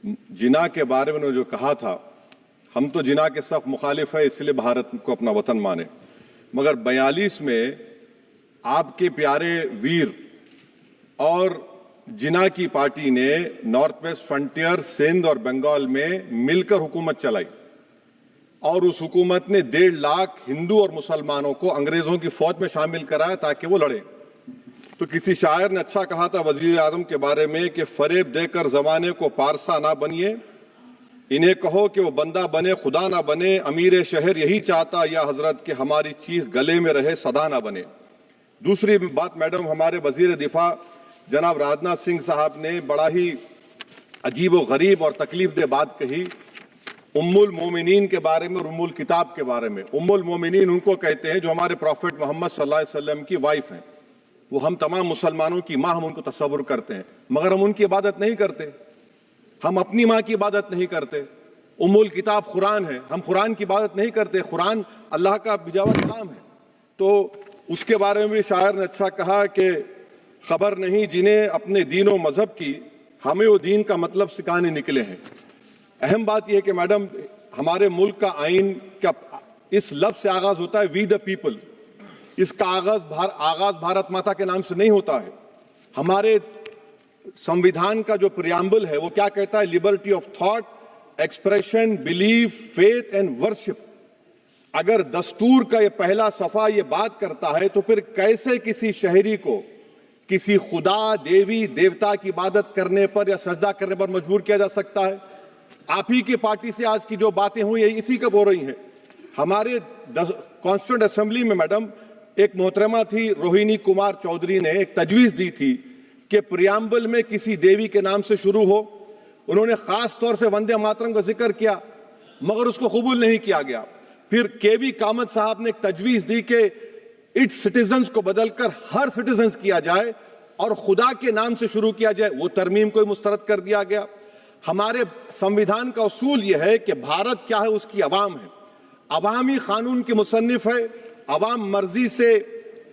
जिना के बारे में उन्होंने जो कहा था, हम तो जिना के सख्त मुखालिफ है, इसलिए भारत को अपना वतन माने। मगर 42 में आपके प्यारे वीर और जिना की पार्टी ने नॉर्थ वेस्ट फ्रंटियर, सिंध और बंगाल में मिलकर हुकूमत चलाई और उस हुकूमत ने 1.5 लाख हिंदू और मुसलमानों को अंग्रेजों की फौज में शामिल कराया ताकि वो लड़े। तो किसी शायर ने अच्छा कहा था वजीर आजम के बारे में कि फरेब देकर जमाने को पारसा ना बनिए, इन्हें कहो कि वो बंदा बने खुदा ना बने, अमीर शहर यही चाहता या हजरत कि हमारी चीख गले में रहे सदा ना बने। दूसरी बात मैडम, हमारे वजीर दिफा जनाब राजनाथ सिंह साहब ने बड़ा ही अजीब व गरीब और तकलीफ दे बात कही उम्मुल मोमिनीन के बारे में और उम्मुल किताब के बारे में। उम्मुल मोमिनीन उनको कहते हैं जो हमारे प्रॉफिट मोहम्मद सल्लल्लाहु अलैहि वसल्लम की वाइफ हैं। वो हम तमाम मुसलमानों की माँ, हम उनको तस्वुर करते हैं, मगर हम उनकी इबादत नहीं करते। हम अपनी माँ की इबादत नहीं करते। उम्मुल किताब कुरान है, हम कुरान की इबादत नहीं करते। कुरान अल्लाह का भिजावा कलाम है। तो उसके बारे में भी शायर ने अच्छा कहा कि खबर नहीं जिन्हें अपने दीन और मजहब की, हमें वो दीन का मतलब सिखाने निकले हैं। अहम बात यह है कि मैडम, हमारे मुल्क का आइन का इस लफ्ज से आगाज होता है वी द पीपल। इसका आगाज भारत माता के नाम से नहीं होता है। हमारे संविधान का जो प्रियम्बल है वो क्या कहता है? Liberty of thought, expression, belief, faith and worship. अगर दस्तूर का ये पहला सफा ये बात करता है तो फिर कैसे किसी शहरी को किसी खुदा, देवी, देवता की इबादत करने पर या सजदा करने पर मजबूर किया जा सकता है? आप ही की पार्टी से आज की जो बातें हुई है इसी कब हो रही हैं। हमारे कॉन्स्टिट्यूंट असेंबली में मैडम एक मोहतरमा थी रोहिणी कुमार चौधरी ने एक तजवीज दी थी कि प्रियम्बल में किसी देवी के नाम से शुरू हो। उन्होंने खास तौर से वंदे मातरम का जिक्र किया मगर उसको कबूल नहीं किया गया। फिर केवी कामत साहब ने एक तजवीज दी कि इट्स सिटीजन्स को बदलकर हर सिटीजन्स किया जाए और खुदा के नाम से शुरू किया जाए, वो तरमीम को मुस्तरद कर दिया गया। हमारे संविधान का उसूल यह है कि भारत क्या है, उसकी अवाम है, अवामी कानून की मुसन्निफ है, अवाम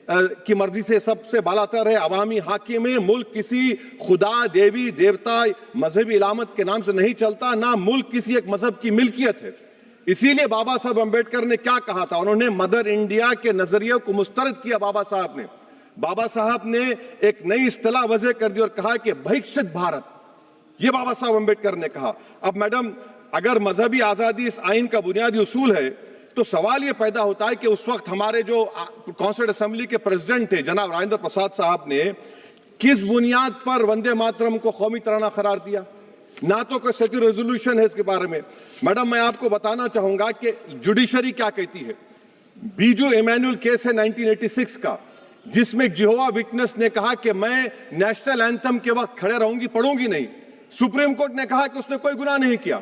की मर्जी से सबसे बालातर है, अवामी हाकिम है। मुल्क किसी खुदा, देवी, देवता, मजहबी इलामत के नाम से नहीं चलता, ना मुल्क किसी एक मजहब की मिल्कियत है। इसीलिए बाबा साहब अम्बेडकर ने क्या कहा था? उन्होंने मदर इंडिया के नजरिए को मुस्तरद किया। बाबा साहब ने एक नई इस्तिलाह वजह कर दी और कहा कि भैक्षित भारत, ये बाबा साहब अम्बेडकर ने कहा। अब मैडम, अगर मजहबी आजादी इस आइन का बुनियादी उसूल है तो सवाल यह पैदा होता है कि उस वक्त हमारे जो कॉन्स्टिट्यूंट असेंबली के प्रेसिडेंट थे जनाब राजेंद्र प्रसाद साहब ने किस बुनियाद पर वंदे मातरम को कौमी तराना करार दिया? ना तो कोई सेक्युलर रेजोल्यूशन है इसके बारे में। मैडम, मैं आपको बताना चाहूंगा कि जुडिशरी क्या कहती है। बीजू इमैनुअल केस है 1986 का, जिसमें जिहोवा विटनेस ने कहा कि मैं नेशनल एंथम के वक्त खड़े रहूंगी, पढ़ूंगी नहीं। सुप्रीम कोर्ट ने कहा कि उसने कोई गुनाह नहीं किया।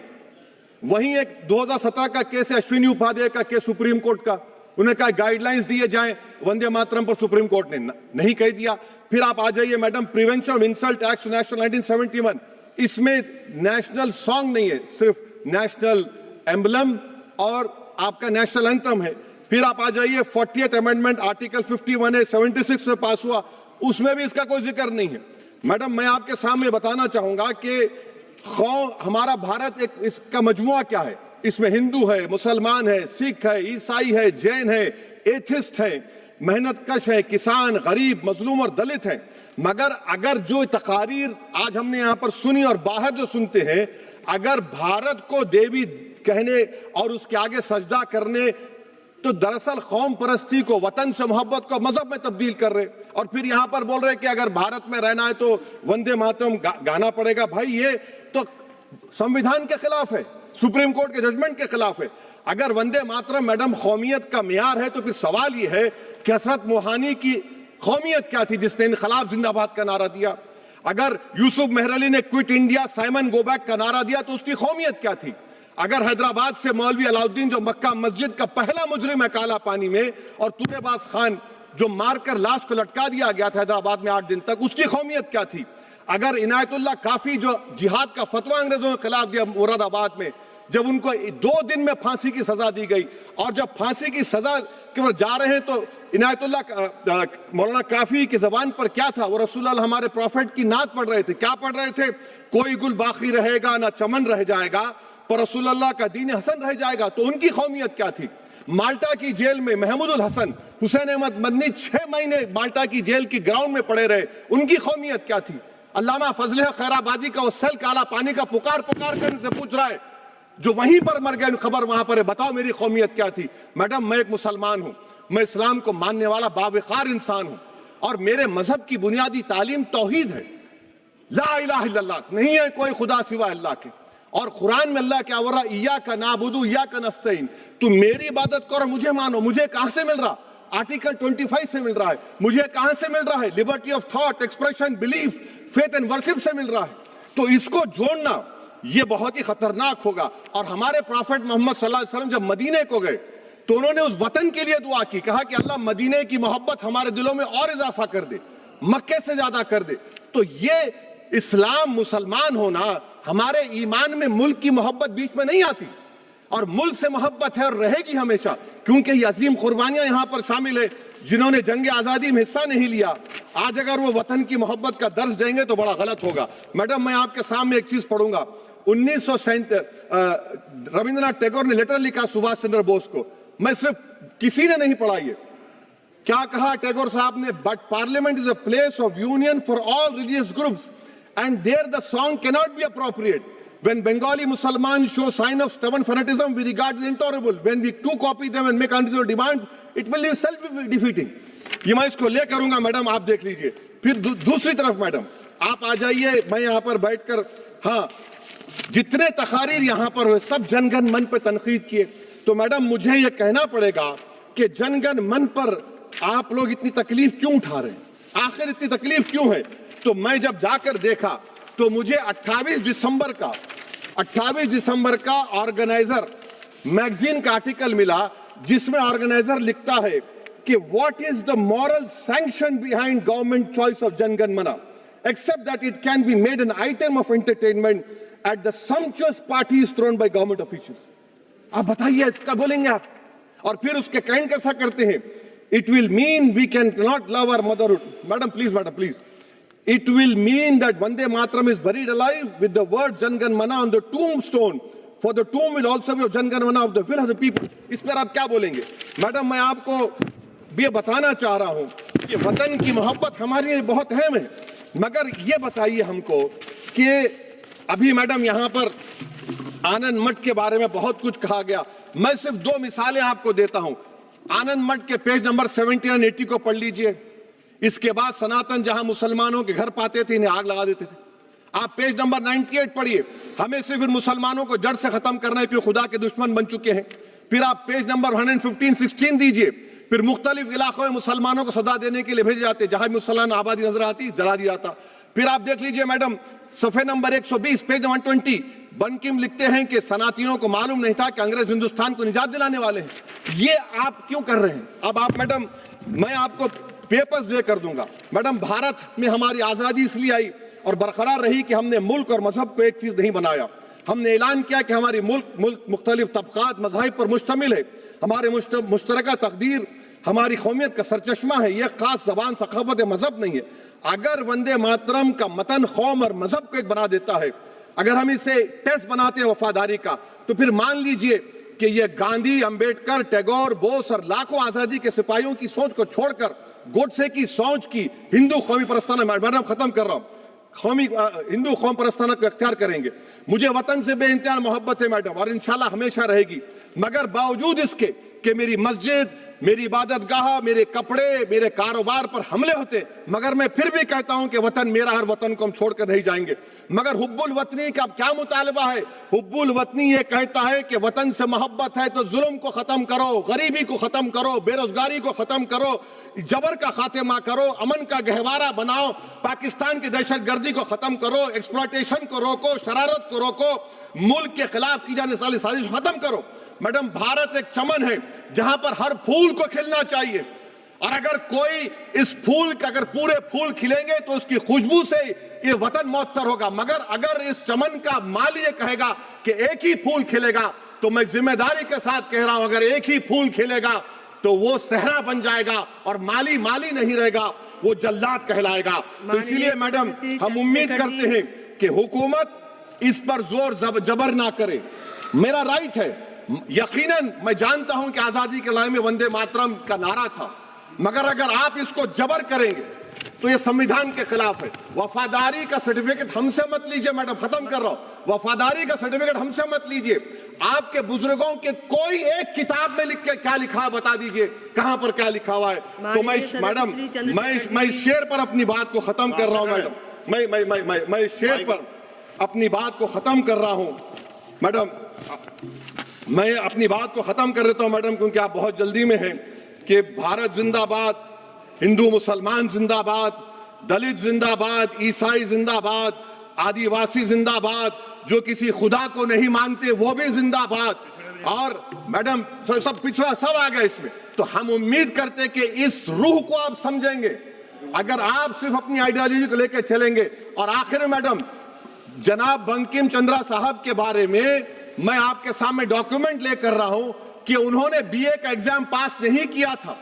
वहीं एक 2017 का केस है अश्विनी उपाध्याय का केस सुप्रीम कोर्ट का, उन्हें कहा गाइडलाइंस दिए जाएं वंदे मातरम पर, सुप्रीम कोर्ट ने नहीं कह दिया। फिर आप आ जाइए madam, prevention of insult act national 1971, इसमें नेशनल सॉन्ग नहीं है, सिर्फ नेशनल एम्बलम और आपका नेशनल एंथम है। फिर आप आ जाइए 40th अमेंडमेंट आर्टिकल 51 है, 76 में पास हुआ, उसमें भी इसका कोई जिक्र नहीं है। मैडम, मैं आपके सामने बताना चाहूंगा कि हमारा भारत एक इसका मजमुआ क्या है। इसमें हिंदू है, मुसलमान है, सिख है, ईसाई है, जैन है, एथिस्ट है, मेहनतकश है, किसान, गरीब, मजलूम और दलित है। मगर अगर जो तकारीर आज हमने यहां पर सुनी और बाहर जो सुनते हैं, अगर भारत को देवी कहने और उसके आगे सजदा करने, तो दरअसल कौम परस्ती को, वतन से मोहब्बत को मजहब में तब्दील कर रहे और फिर यहां पर बोल रहे कि अगर भारत में रहना है तो वंदे मातरम गाना पड़ेगा। भाई, ये तो संविधान के खिलाफ है, सुप्रीम कोर्ट के जजमेंट के खिलाफ है। अगर वंदे मातरम मैडम कौमियत का मियार है तो फिर सवाल यह है कि हजरत मोहानी की कौमियत क्या थी जिसने इनकलाब जिंदाबाद का नारा दिया? अगर यूसुफ मेहरली ने quit India Simon go back का नारा दिया तो उसकी कौमियत क्या थी? अगर हैदराबाद से मौलवी अलाउद्दीन जो मक्का मस्जिद का पहला मुजरिम है काला पानी में, और तुरेबाज खान जो मारकर लाश को लटका दिया गया था हैदराबाद में 8 दिन तक, उसकी कौमियत क्या थी? अगर इनायतुल्लाह काफी जो जिहाद का फतवा अंग्रेजों के खिलाफ दिया मुरादाबाद में, जब उनको 2 दिन में फांसी की सजा दी गई, और जब फांसी की सजा के वो जा रहे हैं तो इनायतुल्लाह मौलाना काफी की जबान पर क्या था? वो रसूलुल्लाह हमारे प्रॉफिट की नात पढ़ रहे थे। क्या पढ़ रहे थे? कोई गुल बाकी रहेगा ना चमन रह जाएगा, पर रसूलुल्लाह का दीन हसन रह जाएगा। तो उनकी कौमियत क्या थी? माल्टा की जेल में महमूदुल हसन, हुसैन अहमद मदनी 6 महीने माल्टा की जेल की ग्राउंड में पड़े रहे, उनकी कौमियत क्या थी? अल्लामा फजल खैराबादी का वो सल काला पानी का पुकार पुकार कर इनसे पूछ रहा है, जो वहीं पर मर गए, खबर वहां पर है, बताओ मेरी कौमियत क्या थी? मैडम, मैं एक मुसलमान हूं, मैं इस्लाम को मानने वाला बावकार इंसान हूं, और मेरे मजहब की बुनियादी तालीम तौहीद है, ला इलाहा इल्लल्लाह, नहीं है कोई खुदा सिवा अल्लाह के। और कुरान में अल्लाह क्या बोल रहा? इय्याका नाबुदु इय्याका नस्तईन, तुम मेरी इबादत करो, मुझे मानो। मुझे कहां से मिल रहा? आर्टिकल 25 से मिल रहा है। मुझे कहां से मिल रहा है? Liberty of thought, expression, belief, faith and worship से मिल रहा है। तो इसको जोड़ना ये बहुत ही खतरनाक होगा। और हमारे प्रॉफिट मोहम्मद सल्लल्लाहु अलैहि वसल्लम जब मदीने को गए तो उन्होंने उस वतन के लिए दुआ की, कहा कि अल्लाह मदीने की मोहब्बत हमारे दिलों में और इजाफा कर दे, मक्के से ज्यादा कर दे। तो ये इस्लाम, मुसलमान होना, हमारे ईमान में मुल्क की मोहब्बत बीच में नहीं आती, और मुल्क से मोहब्बत है और रहेगी हमेशा, क्योंकि ये अजीम कुर्बानियां यहां पर शामिल है जिन्होंने जंग आजादी में हिस्सा नहीं लिया। आज अगर वो वतन की मोहब्बत का दर्ज देंगे तो बड़ा गलत होगा। मैडम, मैं आपके सामने एक चीज पढ़ूंगा। 1937 रविंद्रनाथ टैगोर ने लेटर लिखा सुभाष चंद्र बोस को। मैं सिर्फ, किसी ने नहीं पढ़ा ये। क्या कहा टैगोर साहब ने? But parliament is a place of union for all religious groups and there the song cannot be appropriate. When Bengali Muslims show sign of stubborn fanatism, we regard it intolerable. When we too copy them and make unreasonable demands, it will be self-defeating. ये मैं इसको ले करूंगा madam, आप देख लीजिए। फिर दूसरी तरफ मैडम आप आ जाइए, मैं यहाँ पर बैठकर, हाँ, जितने तकारीर यहाँ पर हुए सब जनगण मन पर तनकीद किए। तो मैडम मुझे ये कहना पड़ेगा कि जनगण मन पर आप लोग इतनी तकलीफ क्यों उठा रहे हैं? आखिर इतनी तकलीफ क्यों है? तो मैं जब जाकर देखा तो मुझे 28 दिसंबर का ऑर्गेनाइजर मैगजीन का आर्टिकल मिला, जिसमें ऑर्गेनाइजर लिखता है कि what is the moral sanction behind government choice of Jana Gana Mana, except that it can be made an item of entertainment at the sumptuous parties thrown by government officials. आप बताइए, इसका बोलेंगे आप? और फिर उसके काइंड कैसा करते हैं? It will mean we can not love our motherhood. Madam please, it will mean that Vande Mataram is buried alive with the word Jan Gan Mana on the tombstone, for the tomb will also be of Jan Gan Mana of the will of the people. इस पर आप क्या बोलेंगे? Madam, मैं आपको ये बताना चाह रहा हूं कि वतन की मोहब्बत हमारे लिए बहुत अहम है, मगर ये बताइए हमको कि अभी मैडम यहाँ पर आनंद मठ के बारे में बहुत कुछ कहा गया। मैं सिर्फ 2 मिसालें आपको देता हूं। आनंद मठ के पेज नंबर 70 और 80 को पढ़ लीजिए। इसके बाद सनातन जहां मुसलमानों के घर पाते थे, इन्हें आग लगा देते थे। आप पेज नंबर 98 पढ़िए। हमें सिर्फ इन मुसलमानों को जड़ से खत्म करना है क्योंकि खुदा के दुश्मन बन चुके हैं। फिर आप पेज नंबर 115-16 दीजिए। फिर मुख्तलिफ इलाकों में मुसलमानों को सजा देने के लिए भेजे जाते, जहां मुसलमान आबादी नजर आती जला दिया जाता। फिर आप देख लीजिए मैडम, सफे नंबर 120 पेज 120, बंकिम लिखते हैं कि सनातियों को मालूम नहीं था कि अंग्रेज हिंदुस्तान को निजात दिलाने वाले हैं। ये आप क्यों कर रहे हैं? अब आप मैडम, मैं आपको पेपर्स दे कर दूंगा। मैडम, भारत में हमारी आजादी इसलिए आई और बरकरार रही कि हमने मुल्क और मजहब को एक चीज नहीं बनाया। हमने ऐलान किया कि हमारी मुल्क मुख्तलिफ तबकात मज़ाहिब पर मुश्तमिल है। हमारे मुश्तरका तकदीर हमारी कौमियत का सरचश्मा है। यह खास जबान, सकाफत, मजहब नहीं है। अगर वंदे मातरम का मतन कौम और मजहब को एक बना देता है, अगर हम इसे टेस्ट बनाते हैं वफादारी का, तो फिर मान लीजिए कि यह गांधी, अंबेडकर, टैगोर, बोस और लाखों आजादी के सिपाहियों की सोच को छोड़कर गोडसे की सोच की हिंदू कौमी परस्ताना, मैडम खत्म कर रहा हूं, कौमी हिंदू कौम परस्ताना को अख्तियार करेंगे। मुझे वतन से बेइंतहा मोहब्बत है मैडम, और इंशाल्लाह हमेशा रहेगी। मगर बावजूद इसके कि मेरी मस्जिद, मेरी इबादत गाह, मेरे कपड़े, मेरे कारोबार पर हमले होते, मगर मैं फिर भी कहता हूं कि वतन मेरा, हर वतन को हम छोड़कर नहीं जाएंगे। मगर हुब्बुल वतनी का क्या मुतालबा है? हुब्बुल वतनी ये कहता है कि वतन से मोहब्बत है तो जुल्म को खत्म करो, गरीबी को खत्म करो, बेरोजगारी को खत्म करो, जबर का खात्मा करो, अमन का गहवारा बनाओ, पाकिस्तान की दहशतगर्दी को खत्म करो, एक्सप्लॉयटेशन को रोको, शरारत को रोको, मुल्क के खिलाफ की जाने वाली साजिश खत्म करो। मैडम, भारत एक चमन है जहां पर हर फूल को खिलना चाहिए और अगर कोई इस फूल का अगर पूरे फूल खिलेंगे तो उसकी खुशबू से ये वतन मौतर होगा, मगर अगर इस चमन का माली ये कहेगा कि एक ही फूल खिलेगा, तो मैं जिम्मेदारी के साथ कह रहा हूं, अगर एक ही फूल खिलेगा तो वो सहरा बन जाएगा और माली माली नहीं रहेगा, वो जल्लाद कहलाएगा। तो इसीलिए मैडम हम उम्मीद करते हैं कि हुकूमत इस पर जोर जबर ना करे। मेरा राइट है, यकीनन मैं जानता हूं कि आजादी के लड़ाई में वंदे मातरम का नारा था, मगर अगर आप इसको जबर करेंगे तो ये संविधान के खिलाफ है। वफादारी का सर्टिफिकेट हमसे मत लीजिए मैडम, खत्म कर रहा हूं, वफादारी का सर्टिफिकेट हमसे मत लीजिए। आपके बुजुर्गों के कोई एक किताब में लिख के क्या लिखा बता दीजिए, कहां पर क्या लिखा हुआ है। तो मैं मैडम मैं इस शेर पर अपनी बात को खत्म कर रहा हूं मैडम, मैं इस शेर पर अपनी बात को खत्म कर रहा हूं मैडम, मैं अपनी बात को खत्म कर देता हूं मैडम, क्योंकि आप बहुत जल्दी में हैं। कि भारत जिंदाबाद, हिंदू मुसलमान जिंदाबाद, दलित जिंदाबाद, ईसाई जिंदाबाद, आदिवासी जिंदाबाद, जो किसी खुदा को नहीं मानते वो भी जिंदाबाद, और मैडम सब पिछड़ा सब आ गया इसमें। तो हम उम्मीद करते कि इस रूह को आप समझेंगे, अगर आप सिर्फ अपनी आइडियोलॉजी को लेकर चलेंगे। और आखिर में मैडम, जनाब बंकिम चंद्रा साहब के बारे में मैं आपके सामने डॉक्यूमेंट लेकर रहा हूं कि उन्होंने बीए का एग्जाम पास नहीं किया था,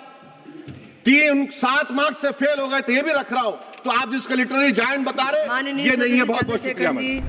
7 मार्क्स से फेल हो गए थे, ये भी रख रहा हूं। तो आप जिसको लिटरेरी जायंट बता रहे, ये नहीं है। बहुत बहुत शुक्रिया मैडम।